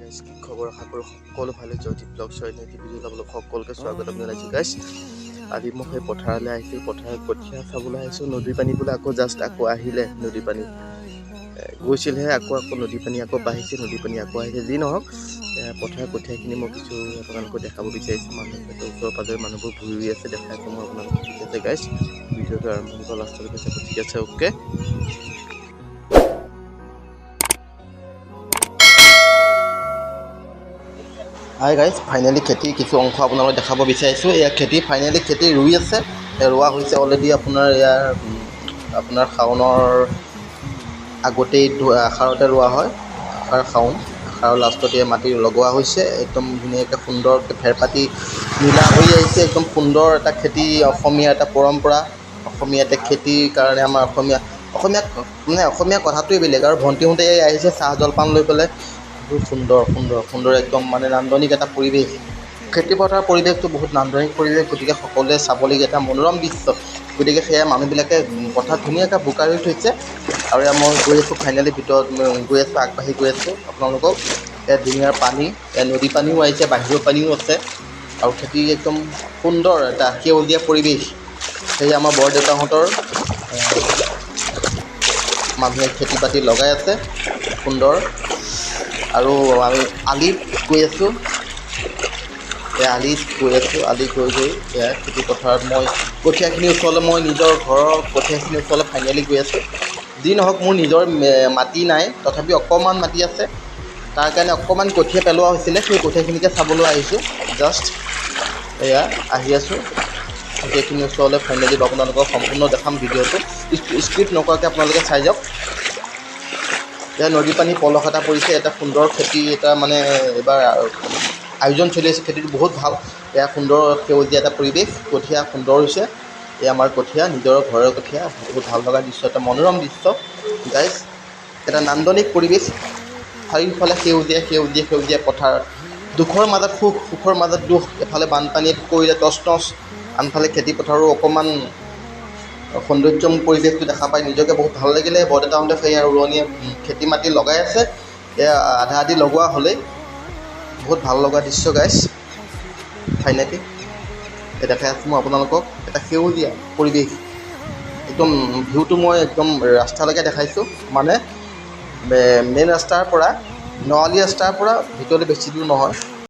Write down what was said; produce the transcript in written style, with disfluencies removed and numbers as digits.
guys কি খবৰ আশা কৰোঁ সকলো ভালে জ্যোতি ব্লগ চয়নেটি ভিডিঅ' চাবলৈ সকলোকে স্বাগতম জনাইছোঁ গাইজ আজি মই সেই পথাৰলৈ আহিছোঁ পথাৰত কঠীয়া চাবলৈ আহিছোঁ নদীৰ পানী বোলে আকৌ আহিলে নদীৰ পানী গৈছিলহে আকৌ নদীৰ পানী আকৌ বাঢ়িছে নদীৰ পানী আকৌ আহিছে যি নহওক পথাৰৰ কঠীয়াখিনি মই কিছু আপোনালোকক দেখাব বিচাৰিছোঁ মানুহে ওচৰ পাজৰে মানুহবোৰ ঘূৰি ৰুই আছে দেখাইছোঁ মই আপোনালোকক ঠিক আছে গাইজ ভিডিঅ'টো আৰম্ভণিৰ পৰা লাষ্টলৈকে চাব ঠিক আছে অ'কে হাই গাইজ ফাইনেলি খেতিৰ কিছু অংশ আপোনালোকক দেখাব বিচাৰিছোঁ এয়া ফাইনেলি খেতি ৰুই আছে ৰোৱা হৈছে অলৰেডি আপোনাৰ শাওনৰ আগতেই আহাৰতে ৰোৱা হয় আহাৰৰ লাষ্টতে মাটি লগোৱা হৈছে একদম ধুনীয়াকৈ সুন্দৰকৈ ফেৰপাতি নীলা হৈ আহিছে একদম সুন্দৰ এটা খেতি অসমীয়া এটা পৰম্পৰা অসমীয়া এটা খেতিৰ কাৰণে আমাৰ অসমীয়া কথাটোৱে বেলেগ আৰু ভণ্টিহঁতে আহিছে চাহ জলপান লৈ পেলাই বহুত সুন্দৰ একদম মানে নান্দনিক এটা পৰিৱেশ খেতিপথাৰৰ পৰিৱেশটো বহুত নান্দনিক পৰিৱেশ গতিকে সকলোৱে চাবলগীয়া এটা মনোৰম দৃশ্য গতিকে সেয়া মানুহবিলাকে পথাৰত ধুনীয়াকৈ বোকা ৰুই থৈছে আৰু মই গৈ আছোঁ ফাইনেলি ভিতৰত গৈ আছোঁ আগবাঢ়ি গৈ আছোঁ আপোনালোকক ইয়াত ধুনীয়াৰ পানী ইয়াত নদী পানীও আহিছে বাহিৰৰ পানীও আছে আৰু খেতি একদম সুন্দৰ এটা সেউজীয়া পৰিৱেশ সেয়ে আমাৰ বৰদেউতাহঁতৰ মানুহে খেতি বাতি লগাই আছে সুন্দৰ আৰু আমি আলিত গৈ আছোঁ আলি গৈ এয়া খেতি পথাৰত মই কঠীয়াখিনিৰ ওচৰলৈ মই নিজৰ ঘৰৰ কঠীয়াখিনিৰ ওচৰলৈ ফাইনেলি গৈ আছোঁ যি নহওক মোৰ নিজৰ মাটি নাই তথাপি অকণমান মাটি আছে তাৰ কাৰণে অকণমান কঠীয়া পেলোৱা হৈছিলে সেই কঠীয়াখিনিকে চাবলৈ আহিছোঁ জাষ্ট এয়া আহি আছোঁ কঠীয়াখিনিৰ ওচৰলৈ ফাইনেলি আপোনালোকক সম্পূৰ্ণ দেখাম ভিডিঅ'টো স্ক্ৰিপ্ট নকৰাকৈ আপোনালোকে চাই যাওক এয়া নদী পানী পলস এটা পৰিছে এটা সুন্দৰ খেতি এটা মানে এইবাৰ আয়োজন চলি আছে খেতিটো বহুত ভাল এয়া সুন্দৰ সেউজীয়া এটা পৰিৱেশ কঠীয়া সুন্দৰ হৈছে এয়া আমাৰ কঠীয়া নিজৰ ঘৰৰ কঠীয়া বহুত ভাল লগা দৃশ্য এটা মনোৰম দৃশ্য গাইজ এটা নান্দনিক পৰিৱেশ চাৰিওফালে সেউজীয়া পথাৰ দুখৰ মাজত সুখৰ মাজত দুখ এফালে বানপানীত কৰিলে টচ আনফালে খেতি পথাৰো অকণমান সৌন্দৰ্যময় পৰিৱেশটো দেখা পাই নিজকে বহুত ভাল লাগিলে বৰদেউতাহঁতে সেয়া ৰোৱনীয়ে খেতি মাটি লগাই আছে এয়া আধা আধি লগোৱা হ'লেই বহুত ভাল লগা দৃশ্য গাইজ ফাইনেলি দেখাই আছোঁ মই আপোনালোকক এটা সেউজীয়া পৰিৱেশ একদম ভিউটো মই একদম ৰাস্তালৈকে দেখাইছোঁ মানে মেইন ৰাস্তাৰ পৰা নআলি ৰাস্তাৰ পৰা ভিতৰলৈ বেছি দূৰ নহয়